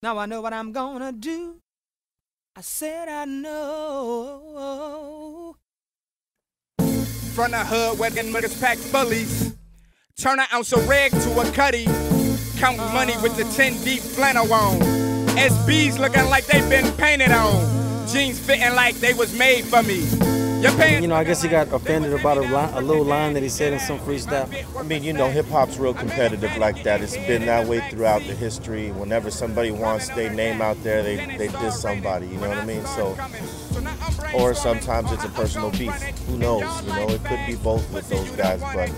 Now I know what I'm gonna do. I said I know. From the hood where them niggas pack bullies. Turn an ounce of rag to a cutty. Count money with the 10 deep flannel on. SBs looking like they been painted on. Jeans fitting like they was made for me. You know, I guess he got offended about a little line that he said in some freestyle. I mean, you know, hip-hop's real competitive like that. It's been that way throughout the history. Whenever somebody wants their name out there, they diss somebody, you know what I mean? So, or sometimes it's a personal beef. Who knows? You know, it could be both with those guys, but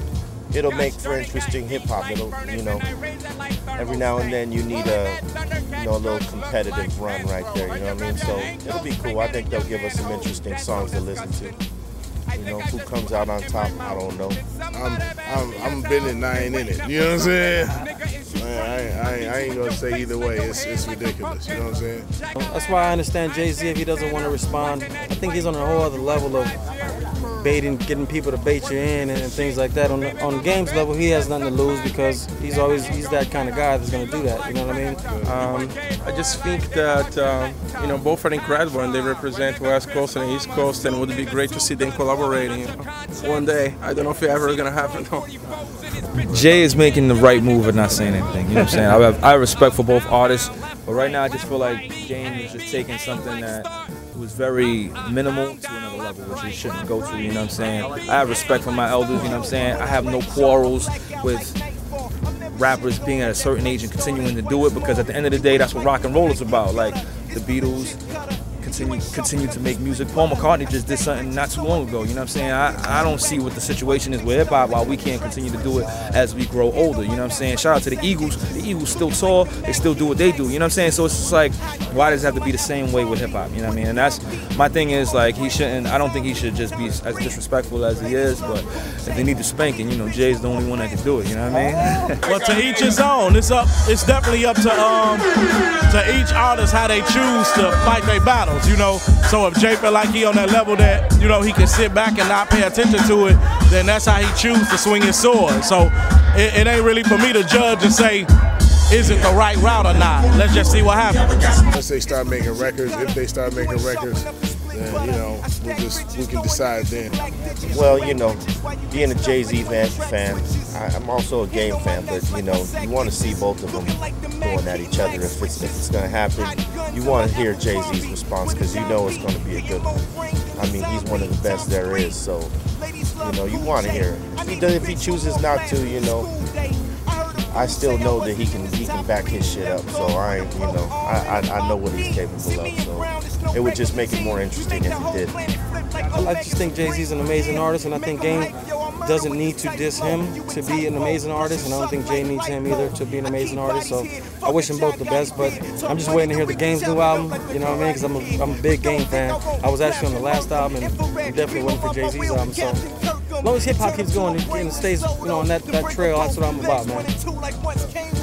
it'll make for interesting hip-hop. It'll, you know, every now and then you need a little competitive run right there, you know what I mean? So it'll be cool. I think they'll give us some interesting songs to listen to. You know, who comes out on top, I don't know. I'm been it and I ain't in it, you know what I'm saying? I ain't gonna say either way, it's ridiculous, you know what I'm saying? That's why I understand Jay-Z if he doesn't want to respond. I think he's on a whole other level of baiting, getting people to bait you in and things like that. On the games level, he has nothing to lose because he's that kind of guy that's going to do that. You know what I mean? I just think that you know, both are incredible and they represent West Coast and East Coast, and it would be great to see them collaborating, you know, one day. I don't know if it's ever going to happen though. Jay is making the right move and not saying anything. You know what I'm saying? I have respect for both artists, but right now I just feel like Jayz is just taking something that was very minimal to another level, which he shouldn't go to, you know what I'm saying? I have respect for my elders, you know what I'm saying? I have no quarrels with rappers being at a certain age and continuing to do it, because at the end of the day, that's what rock and roll is about. Like the Beatles continue to make music. Paul McCartney just did something not too long ago, you know what I'm saying? I don't see what the situation is with hip-hop while we can't continue to do it as we grow older, you know what I'm saying? Shout out to the Eagles. The Eagles still tall, they still do what they do, you know what I'm saying? So it's just like, why does it have to be the same way with hip-hop, you know what I mean? And that's, my thing is like, I don't think he should just be as disrespectful as he is, but if they need to spanking, you know, Jay's the only one that can do it, you know what I mean? Well, to each his own. It's definitely up to each artist how they choose to fight their battles, you know? So if Jay feel like he on that level that, you know, he can sit back and not pay attention to it, then that's how he choose to swing his sword. So it ain't really for me to judge and say, is it the right route or not? Let's just see what happens. Once they start making records, if they start making records, then, you know, we can decide then. Well, you know, being a Jay-Z fan, I'm also a Game fan, but, you know, you want to see both of them going at each other. If it's going to happen, you want to hear Jay-Z's response because you know it's going to be a good one. I mean, he's one of the best there is, so, you know, you want to hear it. If he chooses not to, you know, I still know that he can back his shit up. So I know what he's capable of. So it would just make it more interesting if he did. I just think Jay-Z's an amazing artist, and I think Game doesn't need to diss him to be an amazing artist, and I don't think Jay needs him either to be an amazing artist. So I wish them both the best, but I'm just waiting to hear the Game's new album. You know what I mean? Because I'm a big Game fan. I was actually on the last album, and I'm definitely waiting for Jay-Z's album. So as long as hip hop keeps going and stays, you know, on that trail, that's what I'm about, man.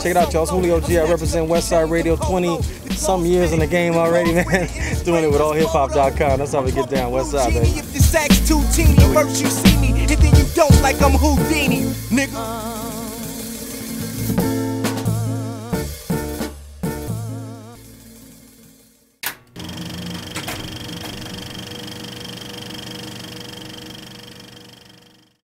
Check it out, y'all. It's Julio G. I represent Westside Radio, 20-some years in the game already, man. Doing it with allhiphop.com. That's how we get down, Westside, baby. If the sack's too teeny, first you see me, and then you don't, like I'm Houdini.